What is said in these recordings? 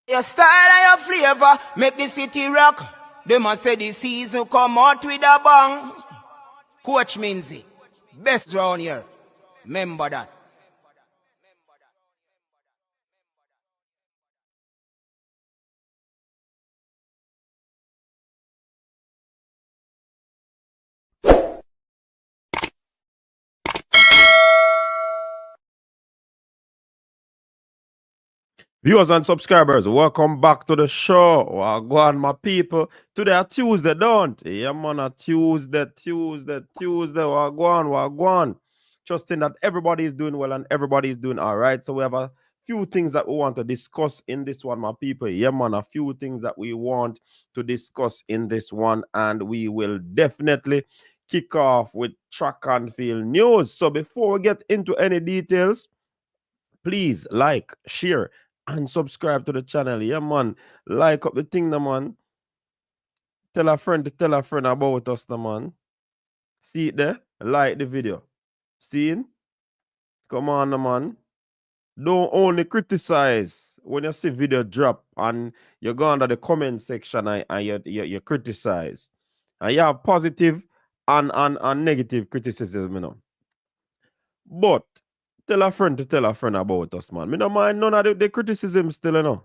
Your style and your flavor make the city rock. They must say the season come out with a bang. Coach Minzy, best round here. Remember that. Viewers and subscribers, welcome back to the show. Well, go on, my people. Today a Tuesday, don't? Yeah, man, a Tuesday. Well, go on. Trusting that everybody is doing well and everybody is doing all right. So we have a few things that we want to discuss in this one, my people. Yeah, man, a few things that we want to discuss in this one, and we will definitely kick off with track and field news. So before we get into any details, please like, share, and subscribe to the channel. Yeah, man. Like up the thing, the man. Tell a friend to tell a friend about us, the man. See it there? Like the video. Seeing? Come on, the man. Don't only criticize when you see video drop and you go under the comment section and you criticize. And you have positive and negative criticism, you know. But tell a friend to tell a friend about us, man. Me no mind none of the criticism still, you know.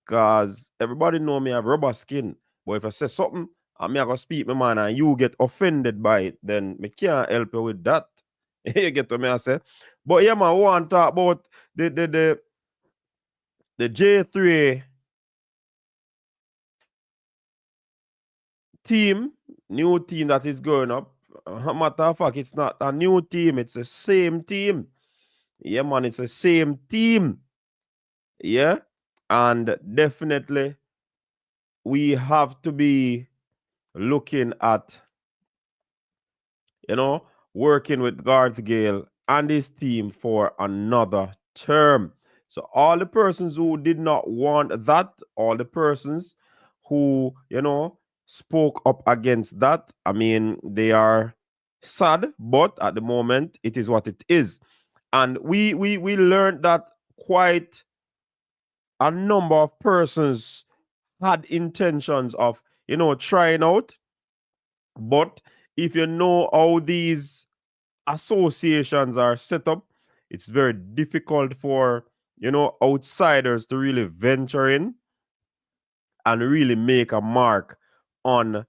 Because everybody know me have rubber skin. But if I say something, and me I go speak my mind and you get offended by it, then me can't help you with that. You get what me I say? But yeah, man, we want to talk about the J3 team, new team that is going up. Matter of fact, it's not a new team, it's the same team. Yeah, man, it's the same team. Yeah. And definitely we have to be looking at, you know, working with Garth Gayle and his team for another term. So all the persons who did not want that, all the persons who, you know, spoke up against that, I mean, they are sad, but at the moment it is what it is. And we learned that quite a number of persons had intentions of, you know, trying out. But if you know how these associations are set up, it's very difficult for, you know, outsiders to really venture in and really make a mark on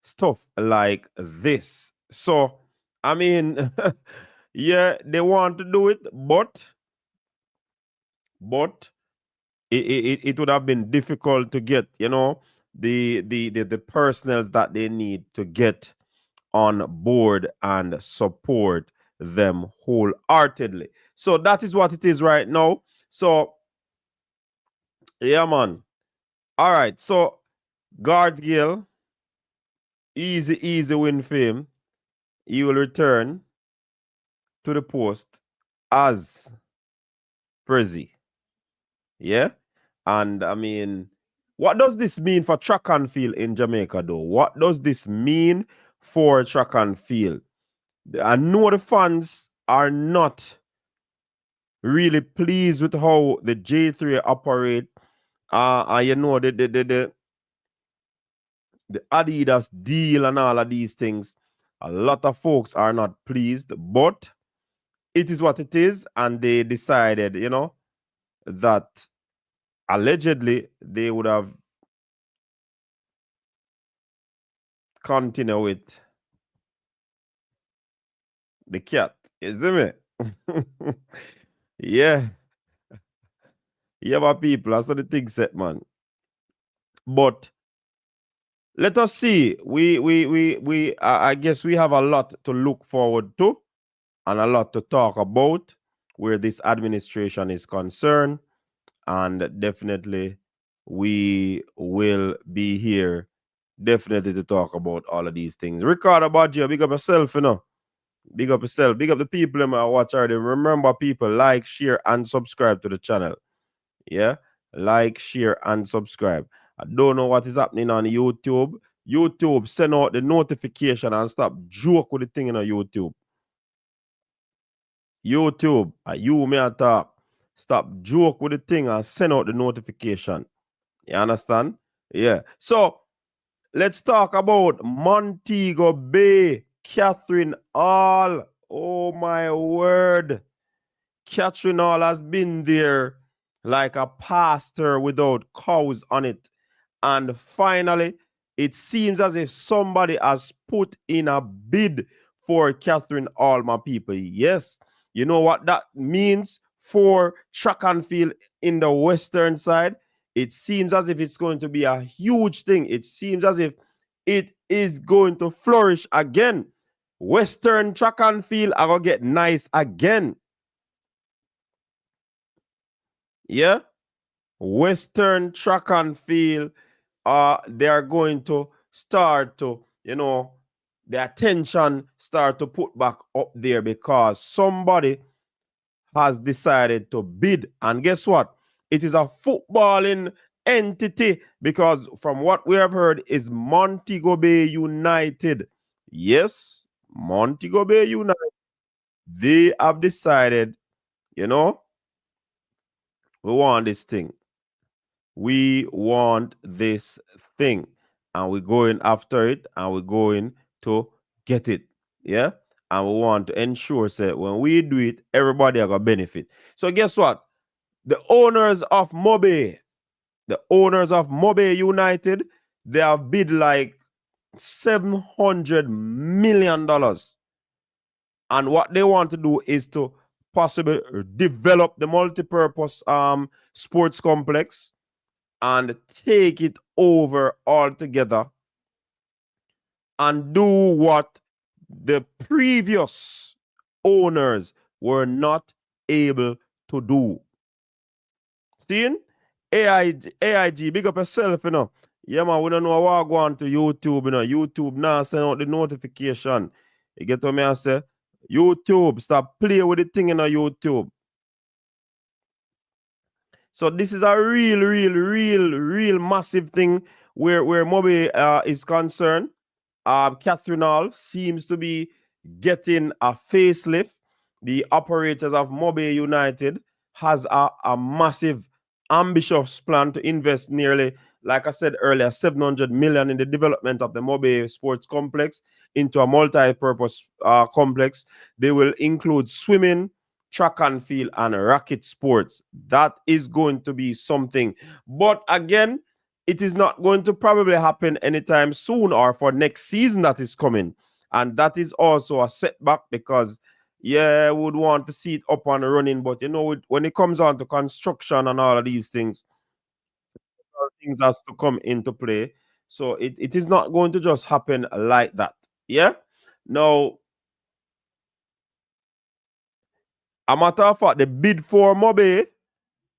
stuff like this. So, I mean, yeah, they want to do it, but it would have been difficult to get, you know, the personnel that they need to get on board and support them wholeheartedly. So that is what it is right now. So yeah, man. All right. So Garth Gayle, easy win for him. He will return to the post as Prezi. Yeah. And I mean, what does this mean for track and field in Jamaica, though? What does this mean for track and field? I know the fans are not really pleased with how the J3 operate. And you know the Adidas deal and all of these things. A lot of folks are not pleased, but it is what it is, and they decided, you know, that allegedly they would have continued with the cat. You see me? Yeah. Yeah, my people, that's what the thing said, man. But let us see. I guess we have a lot to look forward to and a lot to talk about where this administration is concerned. And definitely we will be here definitely to talk about all of these things. Ricardo Baggio, big up yourself, you know. Big up yourself. Big up the people in my watch already. Remember, people, like, share, and subscribe to the channel. Yeah? Like, share, and subscribe. I don't know what is happening on YouTube. YouTube, send out the notification and stop joke with the thing in YouTube. YouTube, you may talk. stop joke with the thing and send out the notification. You understand? Yeah. So let's talk about Montego Bay, Katherine Hall. Oh my word. Katherine Hall has been there like a pastor without cows on it. And finally, it seems as if somebody has put in a bid for Katherine Hall, my people. Yes, you know what that means for track and field in the western side? It seems as if it's going to be a huge thing. It seems as if it is going to flourish again. Western track and field are going to get nice again. Yeah? Western track and field, they are going to start to, the attention start to put back up there because somebody has decided to bid. And guess what? It is a footballing entity because from what we have heard is Montego Bay United. Yes, Montego Bay United. They have decided, we want this thing. We want this thing. And we're going after it and we're going to get it. Yeah. And we want to ensure that when we do it, everybody are going to benefit. So guess what? The owners of Mobe United, they have bid like $700 million. And what they want to do is to possibly develop the multi-purpose sports complex and take it over altogether and do what the previous owners were not able to do. Seeing? AIG, big up yourself, Yeah, man, we don't know what go on to YouTube, YouTube now send out the notification. You get what me I say? YouTube, stop playing with the thing in YouTube. So this is a real massive thing where Mobe is concerned. Katherine Hall seems to be getting a facelift. The operators of Mobe United has a massive ambitious plan to invest nearly, like I said earlier, 700 million in the development of the Mobe Sports Complex into a multi-purpose complex. They will include swimming, track and field, and racket sports. That is going to be something. But again, it is not going to probably happen anytime soon or for next season that is coming. And that is also a setback because, yeah, would want to see it up and running. But, when it comes on to construction and all of these things has to come into play. So it is not going to just happen like that. Yeah? Now, a matter of fact, the bid for Mobe,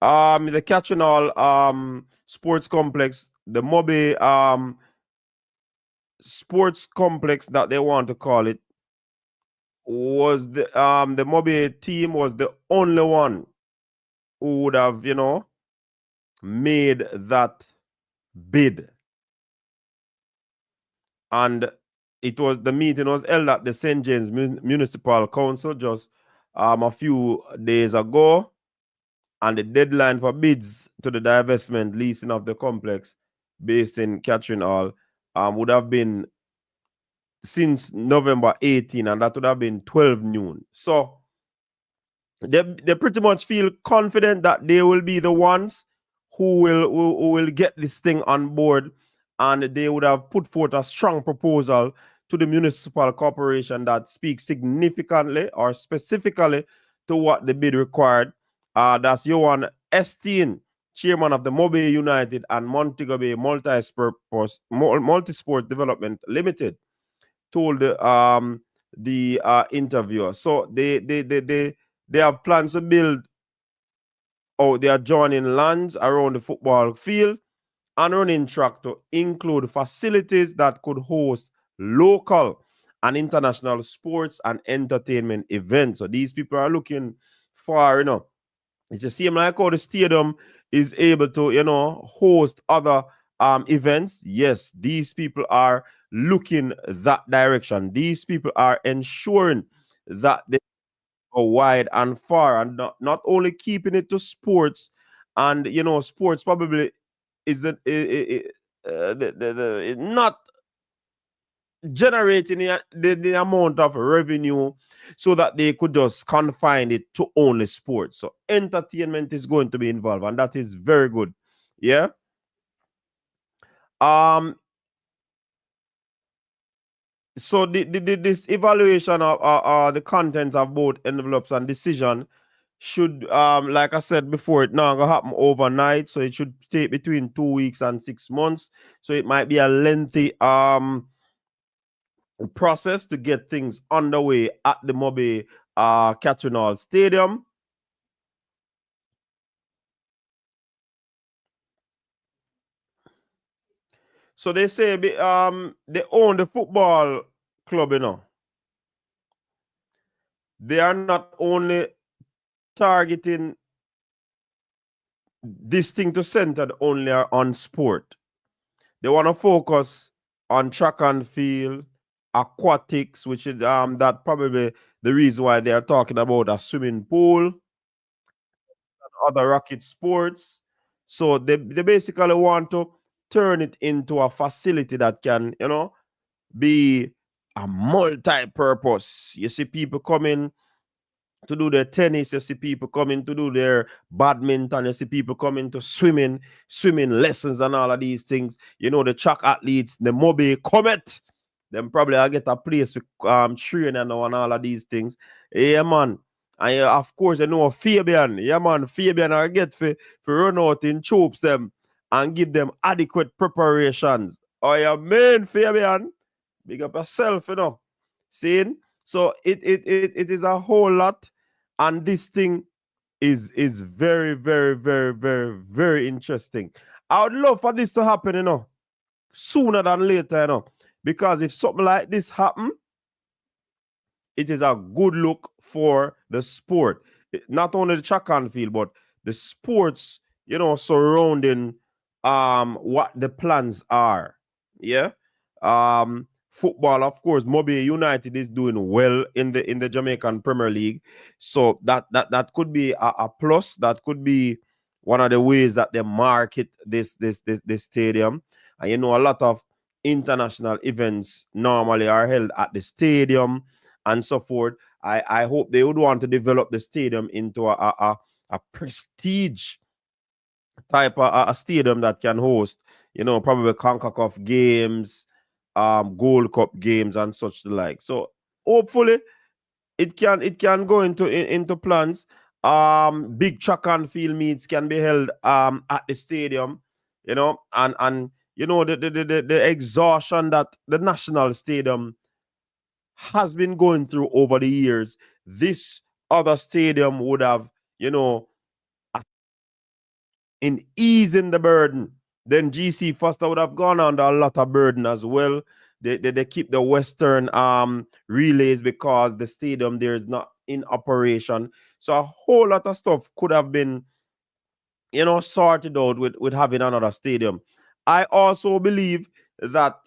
the Katherine Hall sports complex, the Mobe sports complex that they want to call it, was the Mobe team was the only one who would have, made that bid. And the meeting was held at the St. James Municipal Council just a few days ago. And the deadline for bids to the divestment leasing of the complex based in Katherine Hall would have been since November 18, and that would have been 12 noon. So they pretty much feel confident that they will be the ones who will get this thing on board, and they would have put forth a strong proposal to the municipal corporation that speaks significantly or specifically to what the bid required. That's Johan Esteen, chairman of the Mobe United and Montego Bay Multisport Development Limited, told the interviewer. So they have plans to build they are joining lands around the football field and running track to include facilities that could host local and international sports and entertainment events. So these people are looking for, it's the same like how the stadium is able to, host other events. Yes, these people are looking that direction. These people are ensuring that they go wide and far, and not only keeping it to sports, and sports probably isn't not generating the amount of revenue so that they could just confine it to only sports. So entertainment is going to be involved, and that is very good. Yeah. So this evaluation of the contents of both envelopes and decision should, like I said before, it not gonna happen overnight. So it should take between 2 weeks and 6 months. So it might be a lengthy process to get things underway at the Mobe Katherine Hall Stadium. So they say they own the football club, They are not only targeting this thing to center only on sport. They want to focus on track and field, aquatics, which is that probably the reason why they are talking about a swimming pool, other racket sports. So they basically want to turn it into a facility that can, be a multi-purpose. You see people coming to do their tennis, you see people coming to do their badminton, you see people coming to swimming lessons and all of these things. The track athletes, the Mobe Comet, them probably I get a place to train and all of these things. Yeah, man. And of course, Fabian. Yeah, man, Fabian I get for run out in troops them and give them adequate preparations. Oh, yeah, man, Fabian. Big up yourself, Seeing? So it is a whole lot, and this thing is very, very, very, very, very interesting. I would love for this to happen, sooner than later, because if something like this happen, it is a good look for the sport. Not only the track and field, but the sports, surrounding what the plans are. Yeah. Football, of course, Mobe United is doing well in the Jamaican Premier League. So that could be a plus. That could be one of the ways that they market this stadium. And a lot of international events normally are held at the stadium and so forth. I hope they would want to develop the stadium into a prestige type of a stadium that can host, probably CONCACAF games, Gold Cup games and such the like. So hopefully it can go into plans. Big track and field meets can be held at the stadium, and the exhaustion that the national stadium has been going through over the years. This other stadium would have, in easing the burden. Then GC Foster would have gone under a lot of burden as well. They keep the Western relays because the stadium there is not in operation. So a whole lot of stuff could have been, sorted out with having another stadium. I also believe that,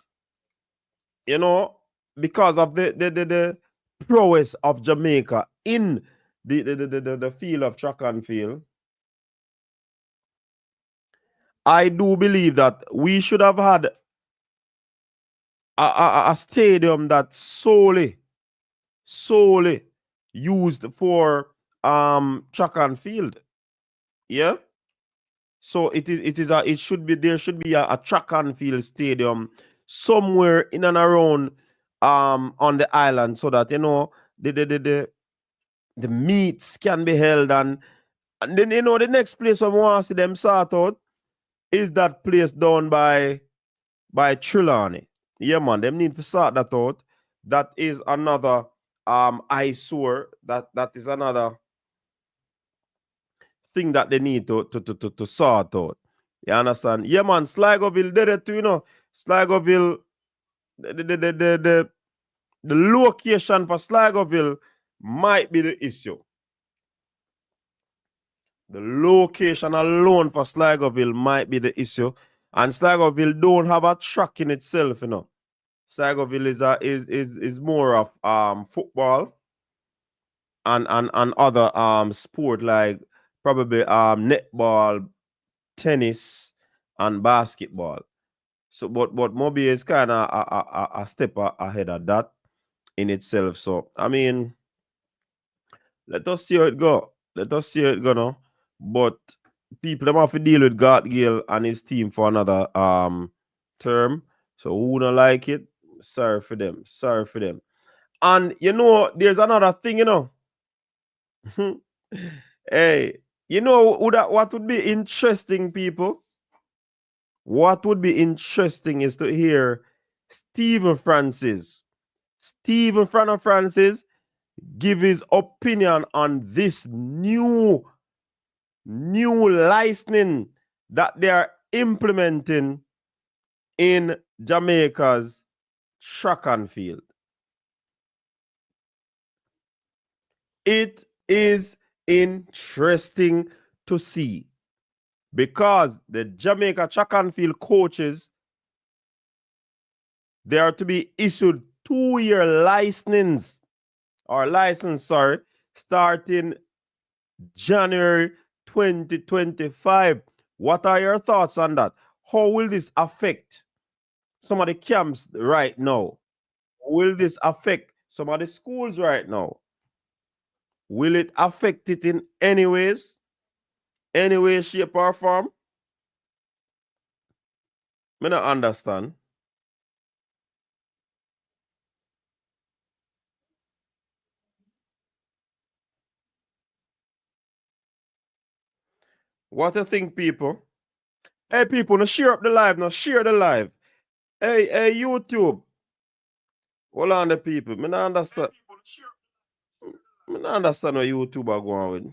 because of the prowess of Jamaica in the field of track and field, I do believe that we should have had a stadium that solely used for track and field. Yeah. So there should be a track and field stadium somewhere in and around on the island, so that the meets can be held, and then the next place I want to see them sort out is that place down by Trelawney. Yeah, man, them need to sort that out. That is another eyesore. That is another thing that they need to sort out. You understand? Yeah, man, Sligoville did it too, Sligoville, the location for Sligoville might be the issue. The location alone for Sligoville might be the issue. And Sligoville don't have a track in itself, Sligoville is more of football. and other sport like probably netball, tennis, and basketball. So, but Moby is kind of a step ahead of that in itself. So, I mean, let us see how it go. Let us see how it go now. But people them have to deal with Garth Gayle and his team for another term. So who don't like it? Sorry for them. Sorry for them. And you know, there's another thing, you know. Hey, you know what would be interesting, people? What would be interesting is to hear Stephen Francis give his opinion on this new licensing that they are implementing in Jamaica's track and field. It is interesting to see because the Jamaica track and field coaches, they are to be issued 2-year license, starting January 2025. What are your thoughts on that? How will this affect some of the camps right now? Will this affect some of the schools right now? Will it affect it in any ways? Any way, shape, or form? I don't understand. What do you think, people? Hey, people, now share up the live. Now share the live. Hey, YouTube. Hold on, the people. I don't understand. I don't understand what YouTube are going with.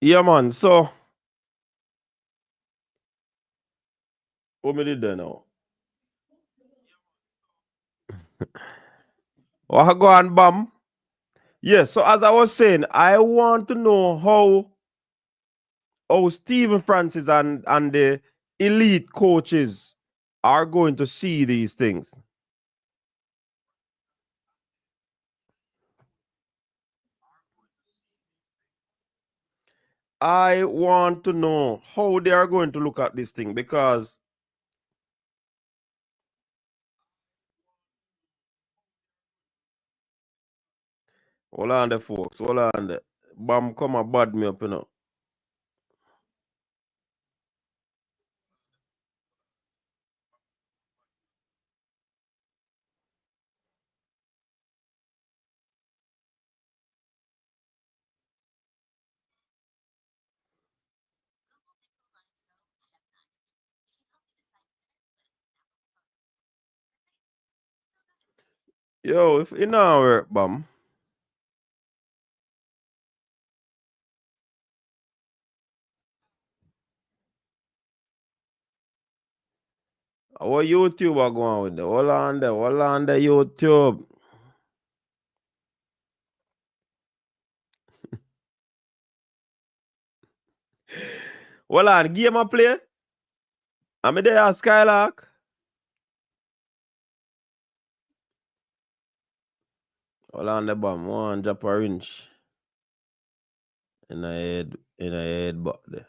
Yeah, man. So, what me did there now? What go on, bam? Yes, so as I was saying, I want to know how Stephen Francis and the elite coaches are going to see these things. I want to know how they are going to look at this thing because hold on the folks, hold on the bam come and bad me up, you know. Yo, if it not work, bam. What YouTube are going with the hold on the YouTube. Hold on, game a play. I'm there at Skylark. Hold on the bam, one drop a wrench in a head but there.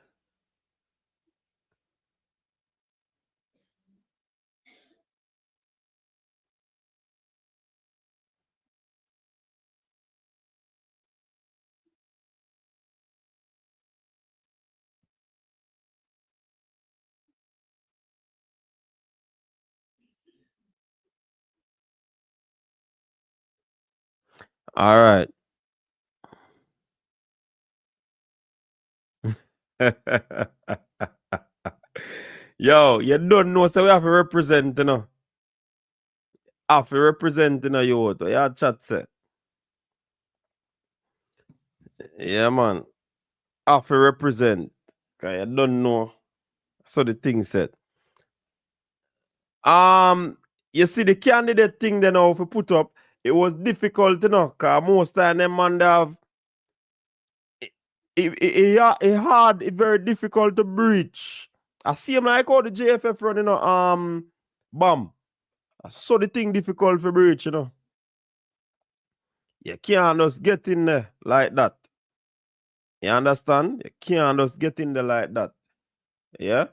All right. Yo, you don't know, so we have to represent, you know. Have to represent, you know, you. Yeah, chat say. Yeah, man. Have to represent. Cause you don't know. So the thing said. You see the candidate thing they now for put up, it was difficult, because most time them man they have it hard, it very difficult to breach. I see him like how the JFF running bomb. So the thing difficult for breach, You can't just get in there like that. You understand? You can't just get in there like that. Yeah?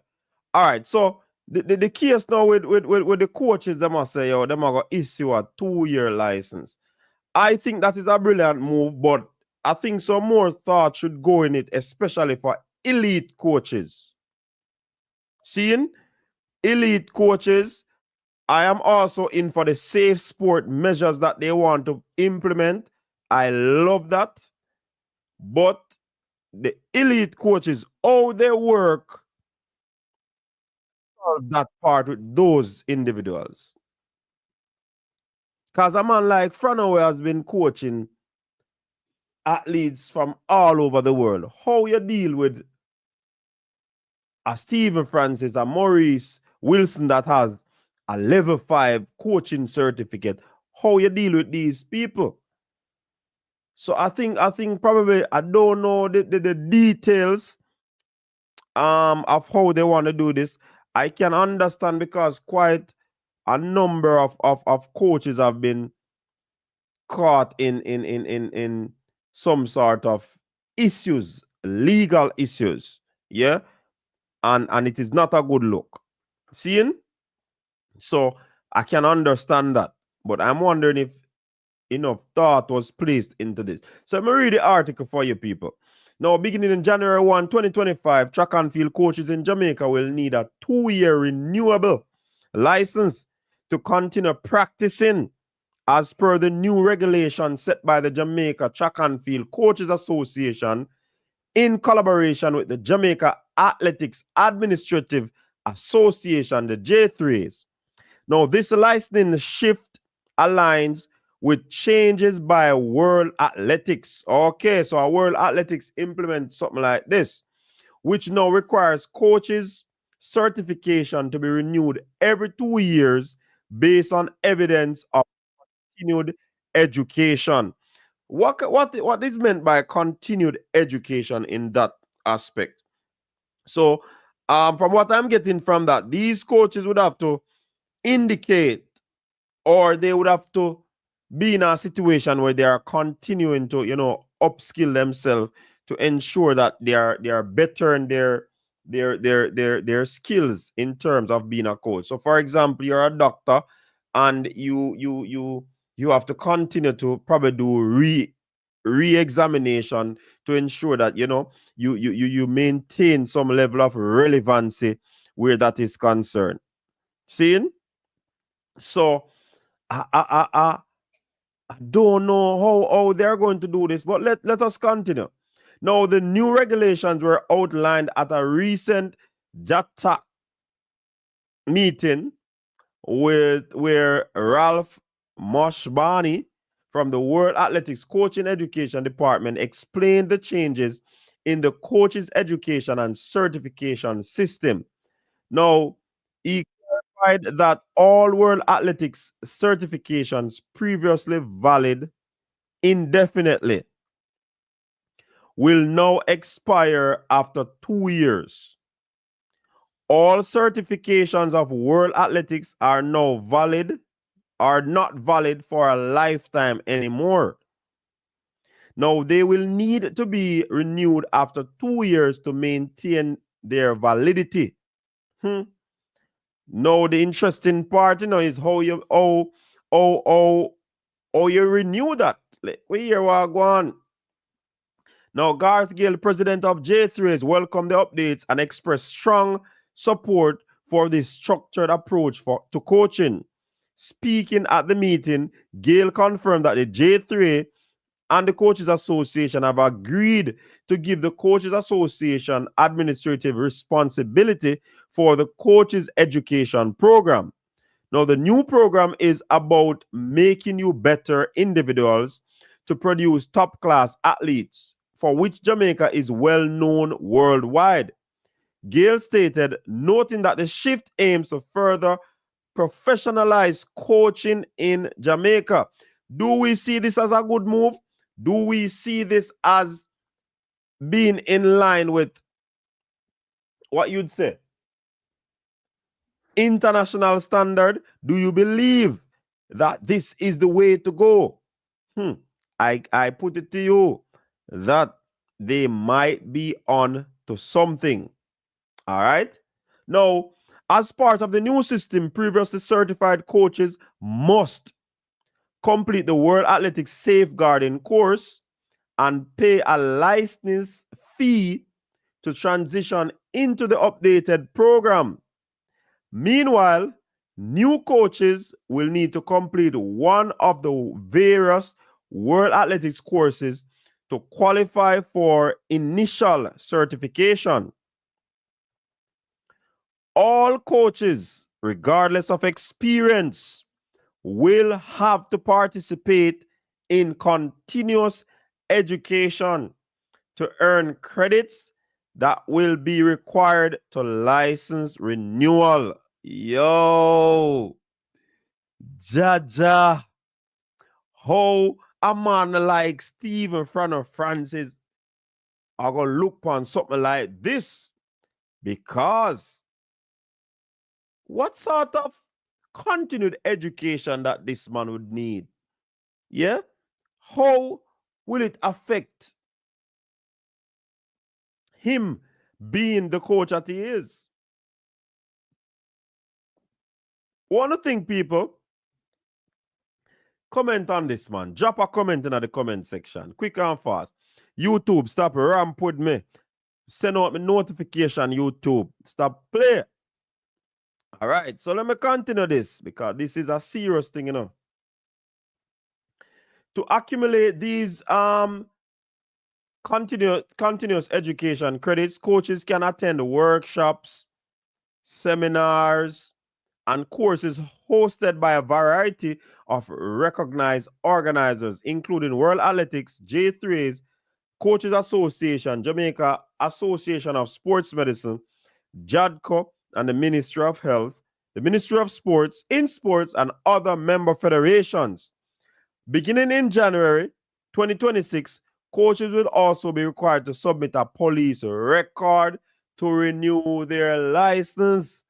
All right, so the case now with the coaches, they must say, yo, them are going to issue a 2-year license. I think that is a brilliant move, but I think some more thought should go in it, especially for elite coaches. Seeing elite coaches, I am also in for the safe sport measures that they want to implement. I love that. But the elite coaches, how they work, that part with those individuals. Because a man like Frano has been coaching athletes from all over the world. How you deal with a Stephen Francis, a Maurice Wilson that has a level 5 coaching certificate? How you deal with these people? So I think probably I don't know the details of how they want to do this. I can understand because quite a number of coaches have been caught in some sort of issues, legal issues. Yeah. And it is not a good look. Seeing? So I can understand that. But I'm wondering if enough thought was placed into this. So let me read the article for you people. Now, beginning in January 1, 2025, track and field coaches in Jamaica will need a 2-year renewable license to continue practicing as per the new regulation set by the Jamaica Track and Field Coaches Association in collaboration with the Jamaica Athletics Administrative Association, the J3s. Now, this licensing shift aligns with changes by World Athletics. Okay, so our World Athletics implements something like this, which now requires coaches' certification to be renewed every 2 years based on evidence of continued education. What is meant by continued education in that aspect? So, from what I'm getting from that, these coaches would have to indicate, or they would have to be in a situation where they are continuing to, upskill themselves to ensure that they are better in their skills in terms of being a coach. So, for example, you're a doctor, and you have to continue to probably do re-examination to ensure that you maintain some level of relevancy where that is concerned. Seeing? So I don't know how they're going to do this, but let us continue. Now, the new regulations were outlined at a recent JAAA meeting where Ralph Moshbani from the World Athletics Coaching Education Department explained the changes in the coaches' education and certification system. Now, he clarified that all World Athletics certifications previously valid indefinitely will now expire after 2 years. All certifications of World Athletics are now not valid for a lifetime anymore. Now, they will need to be renewed after 2 years to maintain their validity. Now, the interesting part, is how you renew that. Like, we hear what go on. Now, Garth Gayle, president of J3s, welcomed the updates and expressed strong support for this structured approach to coaching. Speaking at the meeting, Gayle confirmed that the J3 and the Coaches Association have agreed to give the Coaches Association administrative responsibility for the coaches' education program. Now, the new program is about making you better individuals to produce top-class athletes, for which Jamaica is well known worldwide. Gayle stated, noting that the shift aims to further professionalize coaching in Jamaica. Do we see this as a good move? Do we see this as being in line with what you'd say international standard? Do you believe that this is the way to go? I put it to you that they might be on to something. All right. Now, as part of the new system, previously certified coaches must complete the World Athletics Safeguarding course and pay a license fee to transition into the updated program. Meanwhile, new coaches will need to complete one of the various World Athletics courses to qualify for initial certification. All coaches, regardless of experience, will have to participate in continuous education to earn credits that will be required to license renewal. Yo, Jaja, how a man like Stephen Francis are going to look upon something like this? Because what sort of continued education that this man would need? Yeah? How will it affect him being the coach that he is? Want to think, people? Comment on this, man. Drop a comment in the comment section. Quick and fast. YouTube, stop ramp with me. Send out my notification, YouTube. Stop play. All right, so let me continue this because this is a serious thing, you know. To accumulate these continuous education credits, coaches can attend workshops, seminars, and courses hosted by a variety of recognized organizers, including World Athletics, J3As, Coaches Association, Jamaica Association of Sports Medicine, JAAA, and the Ministry of Health, the Ministry of Sports, in sports, and other member federations. Beginning in January 2026, coaches will also be required to submit a police record to renew their license.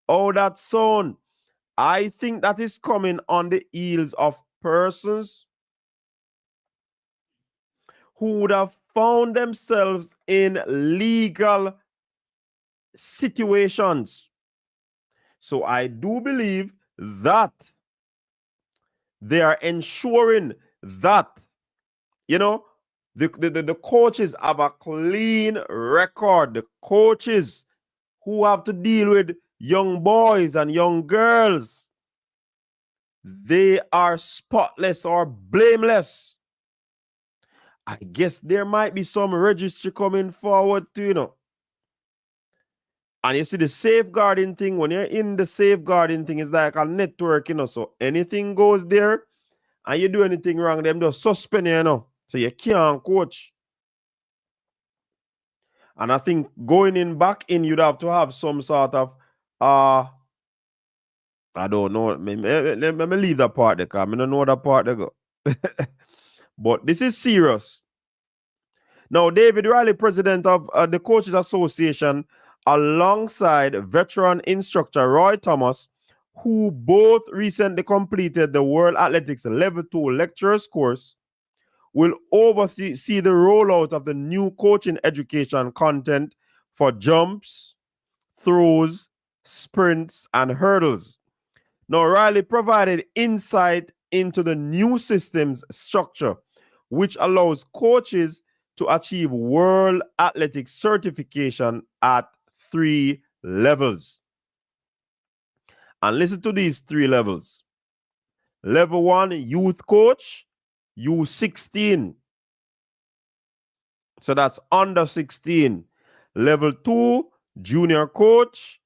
Oh, that sound. I think that is coming on the heels of persons who would have found themselves in legal situations. So I do believe that they are ensuring that, you know, the coaches have a clean record. The coaches who have to deal with young boys and young girls, they are spotless or blameless. I guess there might be some registry coming forward too, you know. And you see the safeguarding thing, when you're in the safeguarding thing, it's like a network, you know. So anything goes there and you do anything wrong, them just suspend you, you know. So you can't coach. And I think going in back in, you'd have to have some sort of I don't know. Let me leave that part there, because I don't know that part there go. But this is serious. Now, David Riley, president of the Coaches Association, alongside veteran instructor Roy Thomas, who both recently completed the World Athletics Level 2 Lecturers course, will oversee the rollout of the new coaching education content for jumps, throws, sprints, and hurdles. Now, Riley provided insight into the new system's structure, which allows coaches to achieve World Athletics certification at 3 levels. And listen to these 3 levels. Level 1, youth coach, U16. So that's under 16. Level 2, junior coach,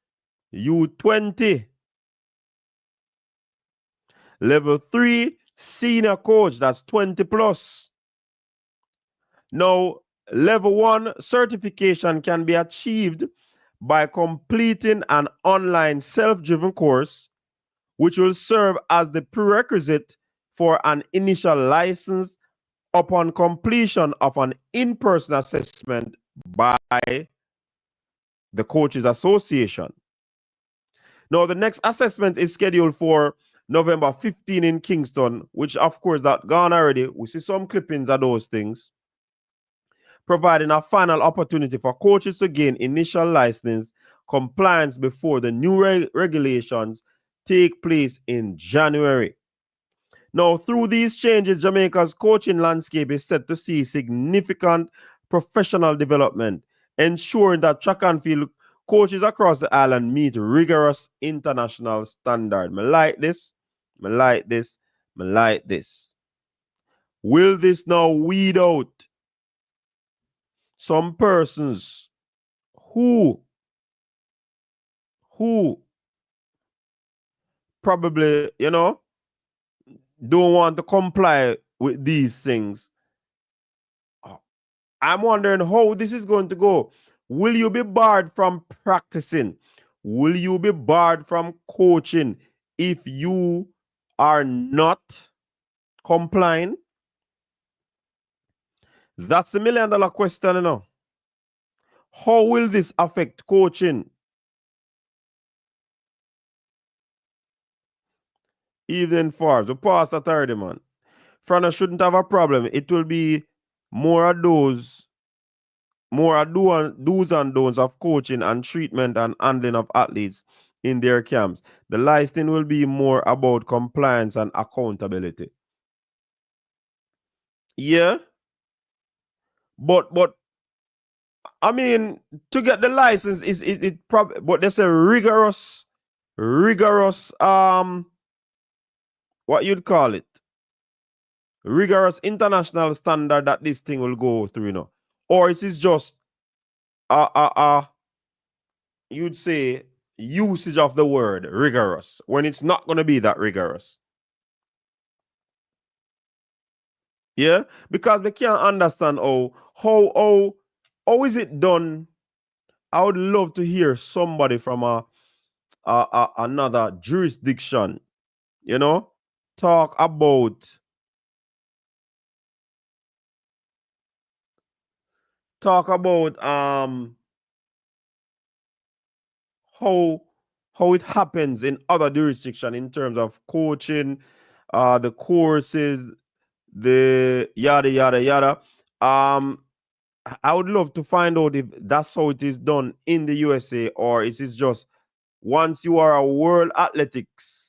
U20. Level 3, senior coach, that's 20 plus. Now, level 1 certification can be achieved by completing an online self-driven course which will serve as the prerequisite for an initial license upon completion of an in-person assessment by the Coaches Association. Now, the next assessment is scheduled for November 15 in Kingston, which of course that gone already. We see some clippings of those things, providing a final opportunity for coaches to gain initial license compliance before the new regulations take place in January. Now, through these changes, Jamaica's coaching landscape is set to see significant professional development, ensuring that track and field coaches across the island meet rigorous international standards. I like this. I like this. I like this. Will this now weed out some persons who probably, don't want to comply with these things? I'm wondering how this is going to go. Will you be barred from practicing? Will you be barred from coaching if you are not complying? That's the $1 million question, you know. How will this affect coaching? Evening Forbes, the past authority, man. Frana shouldn't have a problem. It will be more do's and don'ts of coaching and treatment and handling of athletes in their camps. The licensing will be more about compliance and accountability. Yeah. But I mean, to get the license is it probably, but there's a rigorous what you'd call it, rigorous international standard that this thing will go through, you know. Or is it just you'd say usage of the word rigorous when it's not going to be that rigorous? Yeah, because we can't understand how is it done. I would love to hear somebody from another jurisdiction, you know, talk about how it happens in other jurisdictions in terms of coaching, the courses, the yada yada yada. I would love to find out if that's how it is done in the USA, or is it just once you are a world athletics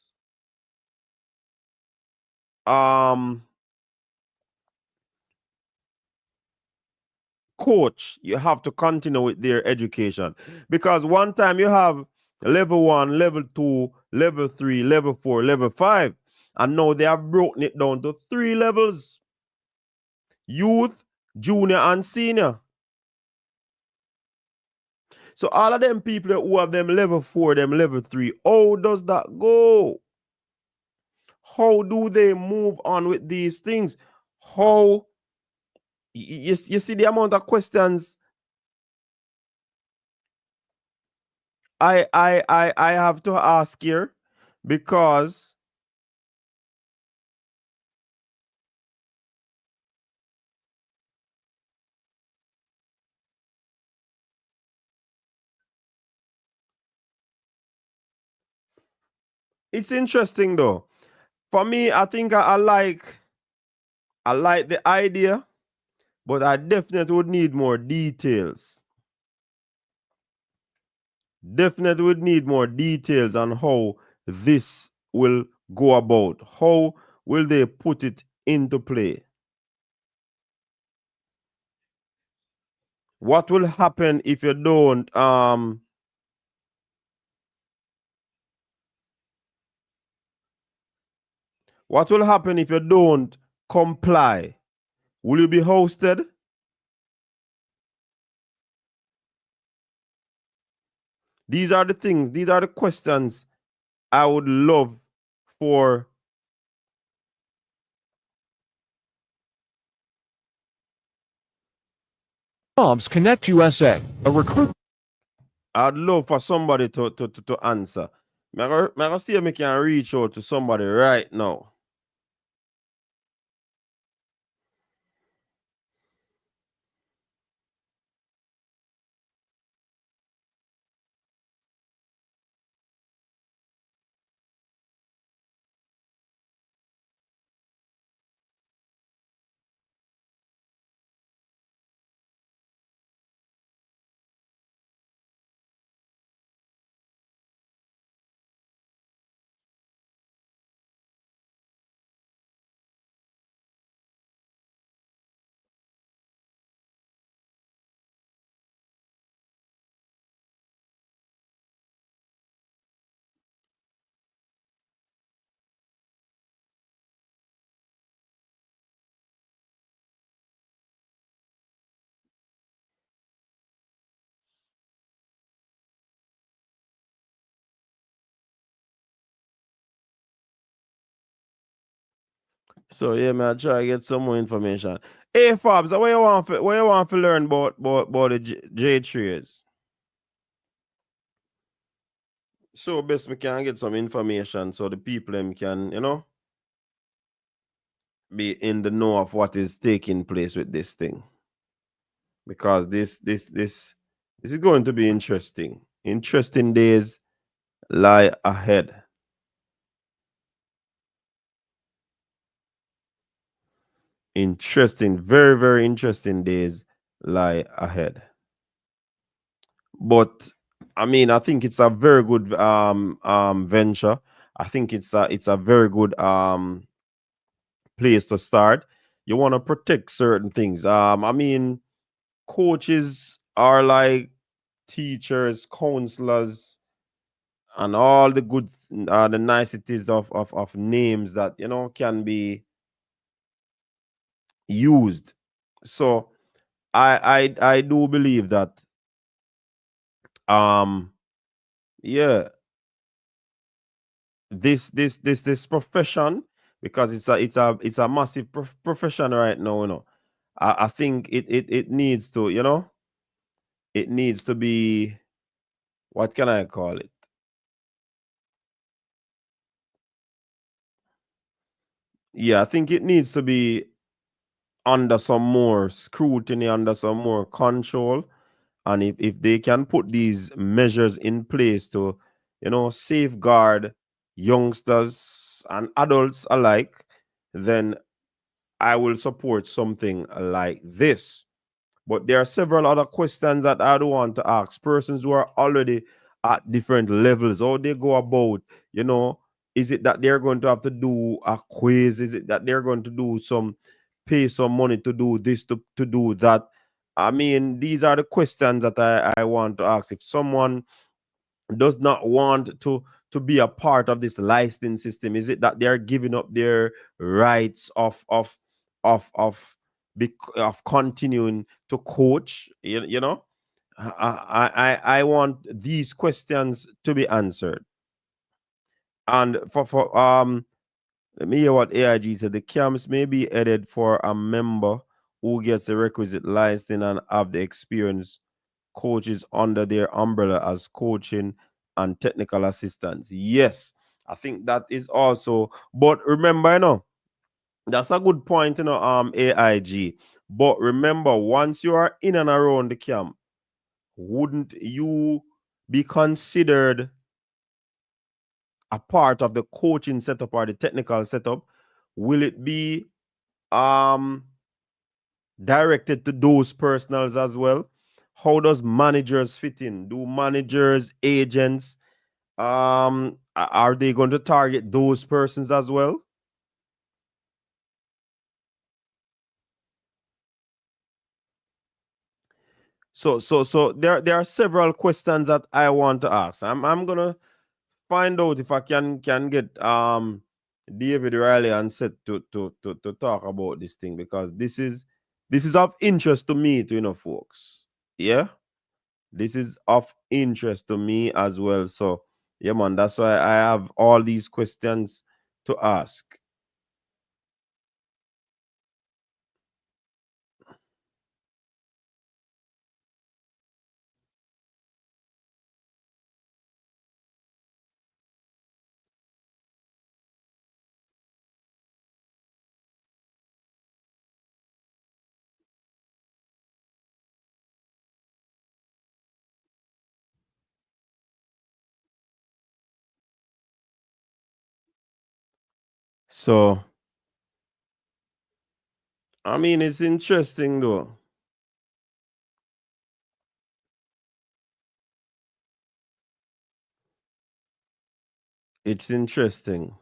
coach, you have to continue with their education. Because one time you have level 1, level 2, level 3, level 4, level 5, and now they have broken it down to 3 levels: youth, junior, and senior. So all of them people who have them level 4, them level 3, how does that go? How do they move on with these things? How you see the amount of questions I have to ask here, because it's interesting though. For me, I think I like the idea, but I definitely would need more details. Definitely would need more details on how this will go about. How will they put it into play? What will happen if you don't what will happen if you don't comply? Will you be hosted? These are the things, these are the questions I would love for Jobs Connect USA, a recruit. I'd love for somebody to answer. I'm gonna see if I can reach out to somebody right now. So yeah, man, I try to get some more information. Hey Fabs, what you want to learn about the J trades? So best we can get some information so the people them can, be in the know of what is taking place with this thing. Because this is going to be interesting. Interesting days lie ahead. Interesting, very, very interesting days lie ahead. But I mean, I think it's a very good venture. I think it's a very good place to start. You want to protect certain things. I mean, coaches are like teachers, counselors, and all the good the niceties of names that can be used. So I do believe that um yeah, this profession, because it's a massive profession right now, I think it needs to, it needs to be, what can I call it? Yeah, I think it needs to be under some more scrutiny, under some more control. And if they can put these measures in place to, safeguard youngsters and adults alike, then I will support something like this. But there are several other questions that I do want to ask persons who are already at different levels. How they go about, is it that they're going to have to do a quiz? Is it that they're going to pay some money to do this, to do that? I mean, these are the questions that I want to ask. If someone does not want to be a part of this licensing system, is it that they are giving up their rights of of continuing to coach? I want these questions to be answered. And for let me hear what AIG said. The camps may be headed for a member who gets the requisite licensing and have the experience coaches under their umbrella as coaching and technical assistants. Yes, I think that is also. But remember, that's a good point, AIG. But remember, once you are in and around the camp, wouldn't you be considered a part of the coaching setup or the technical setup? Will it be um directed to those personals as well? How does managers fit in? Do managers, agents, are they going to target those persons as well? So there are several questions that I want to ask. I'm gonna find out if I can get David Riley and set to talk about this thing, because this is of interest to me, folks. Yeah, this is of interest to me as well. So yeah, man, that's why I have all these questions to ask. So, I mean, it's interesting though. It's interesting.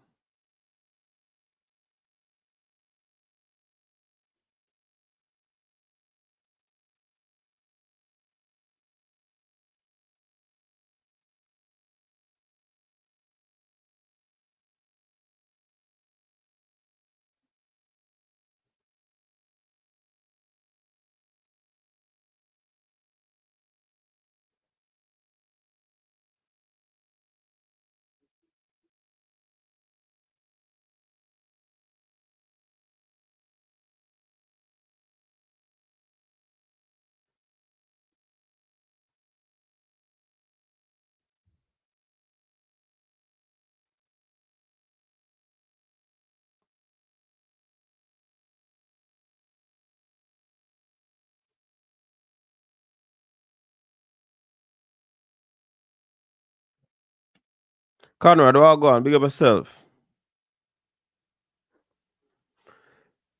Conrad, what go on? Big up yourself.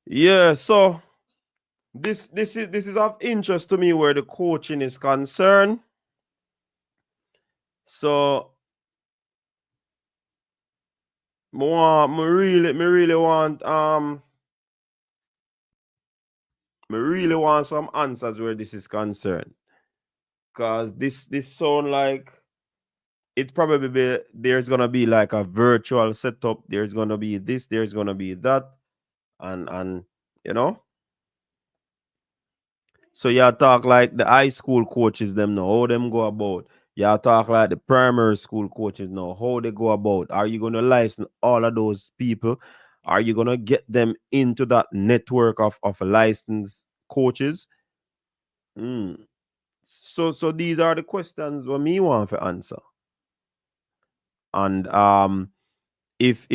Yeah, so this is of interest to me where the coaching is concerned. So me really want some answers where this is concerned. Cause this sound like it probably there's gonna be like a virtual setup, there's gonna be this, there's gonna be that, and you know. So y'all talk like the high school coaches them know how them go about. Y'all talk like the primary school coaches know how they go about. Are you gonna license all of those people? Are you gonna get them into that network of licensed coaches? So these are the questions what me want to answer. And if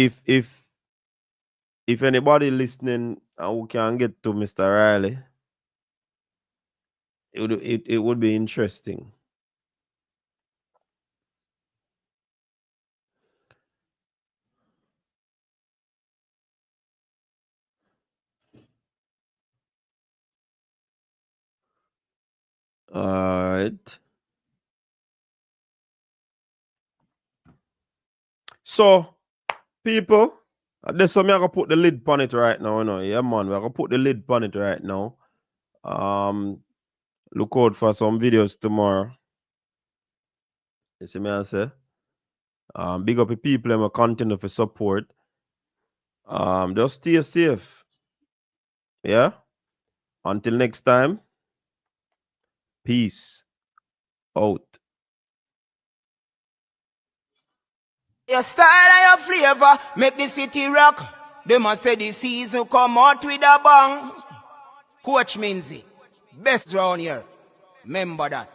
anybody listening who can get to Mr. Riley, it would be interesting. All right. So, people, this one, I'm gonna put the lid on it right now. You know? Yeah, man, we're gonna put the lid on it right now. Look out for some videos tomorrow. You see me, I say. Big up the people and continue for support. Just stay safe. Yeah. Until next time. Peace out. Your style and your flavor make the city rock. They must say the season come out with a bang. Coach Minzy, best round here. Remember that.